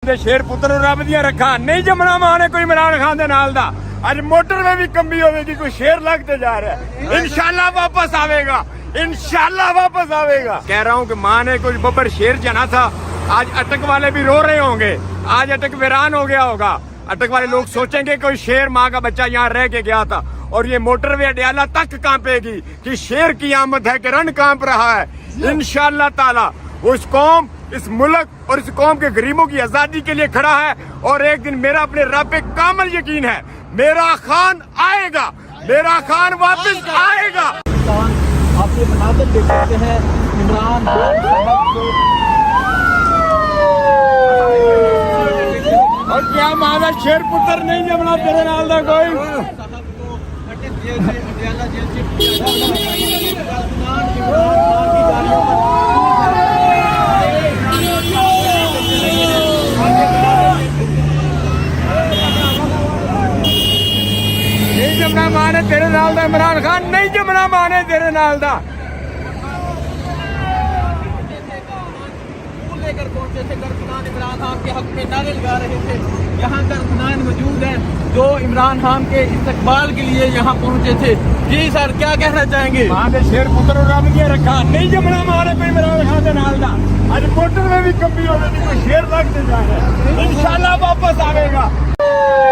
शेर पुत्र रब दियां रखा नहीं जमना माने कोई इमरान खान दे नाल दा अज मोटर में भी कमी होगी कोई शेर लगते जा रहा है इंशाल्लाह वापस आवेगा इंशाल्लाह वापस आवेगा। कह रहा हूँ कि माँ ने कुछ बब्बर शेर जना था। आज अटक वाले भी रो रहे होंगे, आज अटक वीरान हो गया होगा। अटक वाले लोग सोचेंगे कोई शेर माँ का बच्चा यहाँ रह के गया था और ये मोटरवे अडियाला तक कांपेगी कि शेर की आमद है कि रण कांप रहा है। इंशाल्लाह ताला वो इस कौम, इस मुल्क और इस कौम के गरीबों की आजादी के लिए खड़ा है और एक दिन मेरा अपने रब पे कामल यकीन है, मेरा खान आएगा, मेरा खान वापस आएगा। आप ये मनाज़िर देख सकते हैं इमरान और क्या माना शेर पुत्र नहीं जमना तेरे नाल दा कोई। नहीं जमना माने तेरे नाल दा इमरान खान नहीं जमना माने तेरे नाल दा। लेकर पहुंचे थे कारकुनान इमरान खान के हक में नारे लगा रहे थे। यहाँ कारकुनान मौजूद हैं जो इमरान खान के इस्तकबाल के लिए यहाँ पहुंचे थे। जी सर, क्या कहना चाहेंगे? वहाँ के शेर पुत्र रब दियां रखा नहीं जमना माने कोई इमरान खान दे नाल दा अज मोटर में भी कमी होगी कोई शेर लगते जा रहा है इंशाल्लाह वापस आवेगा।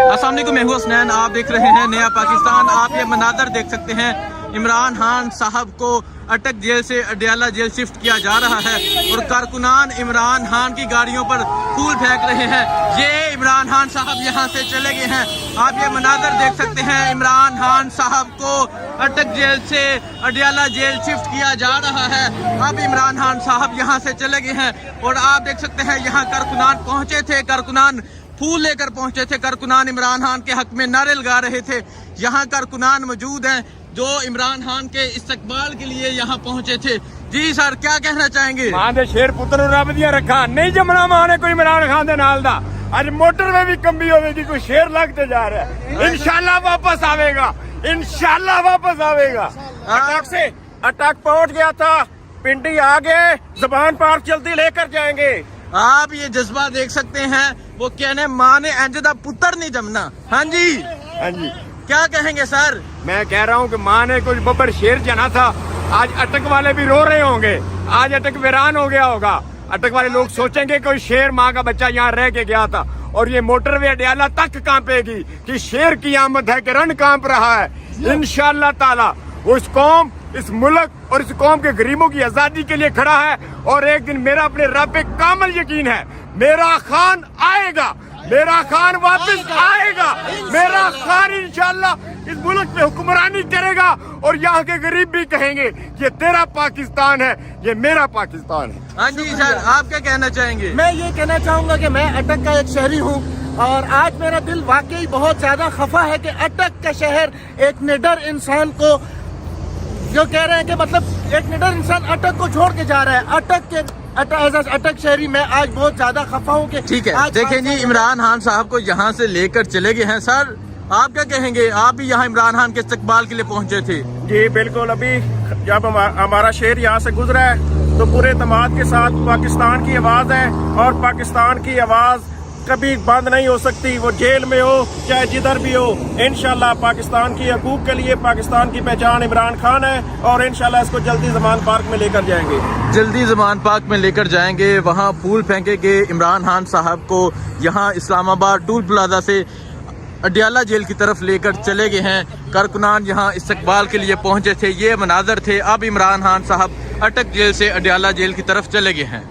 अस्सलाम वालेकुम, मैं हूं हसनैन, आप देख रहे हैं नया पाकिस्तान। आप ये मनाज़र देख सकते हैं इमरान खान साहब को अटक जेल से अडियाला जेल शिफ्ट किया जा रहा है और कारकुनान इमरान खान की गाड़ियों पर फूल फेंक रहे हैं। ये इमरान खान साहब यहाँ से चले गए हैं। आप ये मनाज़र देख सकते हैं इमरान खान साहब को अटक जेल से अडियाला जेल शिफ्ट किया जा रहा है। अब इमरान खान साहब यहाँ से चले गए हैं और आप देख सकते हैं यहाँ कारकुनान पहुँचे थे, कारकुनान फूल लेकर पहुंचे थे, कारकुनान इमरान खान के हक में नारे लगा रहे थे। यहाँ कारकुनान मौजूद हैं जो इमरान खान के इस्तकबाल के लिए यहाँ पहुंचे थे। जी सर, क्या कहना चाहेंगे? मां दे शेर पुत्र रब दियां रखा नहीं जमना माने कोई इमरान खान दे नाल दा अज मोटर में भी कमी होगी कोई शेर लगते जा रहा है इंशाल्लाह वापस आवेगा, इंशाल्लाह वापस आवेगा। अटक से अटक पहुंच गया था, पिंडी आ गए, जबान पार चलती लेकर जाएंगे। आप ये जज्बा देख सकते हैं, वो कहने माँ ने इंज दा पुत्र नहीं जमना। हाँ जी, हाँ जी, क्या कहेंगे सर? मैं कह रहा हूँ कि माँ ने कुछ बब्बर शेर जना था। आज अटक वाले भी रो रहे होंगे, आज अटक वीरान हो गया होगा। अटक वाले लोग सोचेंगे कोई शेर माँ का बच्चा यहाँ रह के गया था और ये मोटरवे अडियाला तक कांपेगी कि शेर की आमद है कि रण कांप रहा है। इंशाल्लाह ताला वो इस कौम, इस मुल्क और इस कौम के गरीबों की आजादी के लिए खड़ा है और एक दिन मेरा अपने रब पे कामल यकीन है, मेरा खान आएगा, मेरा खान वापस आएगा। मेरा खान इंशाल्लाह इस मुल्क पे हुक्मरानी करेगा और यहाँ के गरीब भी कहेंगे ये तेरा पाकिस्तान है, ये मेरा पाकिस्तान है। हाँ जी सर, आप क्या कहना चाहेंगे? मैं ये कहना चाहूँगा कि मैं अटक का एक शहरी हूँ और आज मेरा दिल वाकई बहुत ज्यादा खफा है कि अटक का शहर एक निडर इंसान को जो कह रहे हैं कि मतलब एक निडर इंसान अटक को छोड़ के जा रहा है। अटक शहरी मैं आज बहुत ज्यादा खफा हूँ कि ठीक है। देखें जी, इमरान खान साहब को यहाँ से लेकर चले गए हैं। सर, आप क्या कहेंगे? आप भी यहाँ इमरान खान के इस्तकबाल के लिए पहुँचे थे। जी बिल्कुल, अभी जब हमारा शहर यहाँ से गुजरा है तो पूरे तमाद के साथ पाकिस्तान की आवाज़ है और पाकिस्तान की आवाज़ कभी बंद नहीं हो सकती, वो जेल में हो चाहे जिधर भी हो। इंशाल्लाह पाकिस्तान की हकूक के लिए पाकिस्तान की पहचान इमरान खान है और इंशाल्लाह इसको जल्दी जमान पार्क में लेकर जाएंगे, जल्दी जमान पार्क में लेकर जाएंगे। वहाँ फूल फेंकेंगे। इमरान खान साहब को यहाँ इस्लामाबाद टूल प्लाजा से अडियाला जेल की तरफ लेकर चले गए हैं। कारकुनान यहाँ इस्तकबाल के लिए पहुँचे थे। ये मनाज़र थे। अब इमरान खान साहब अटक जेल से अडियाला जेल की तरफ चले गए हैं।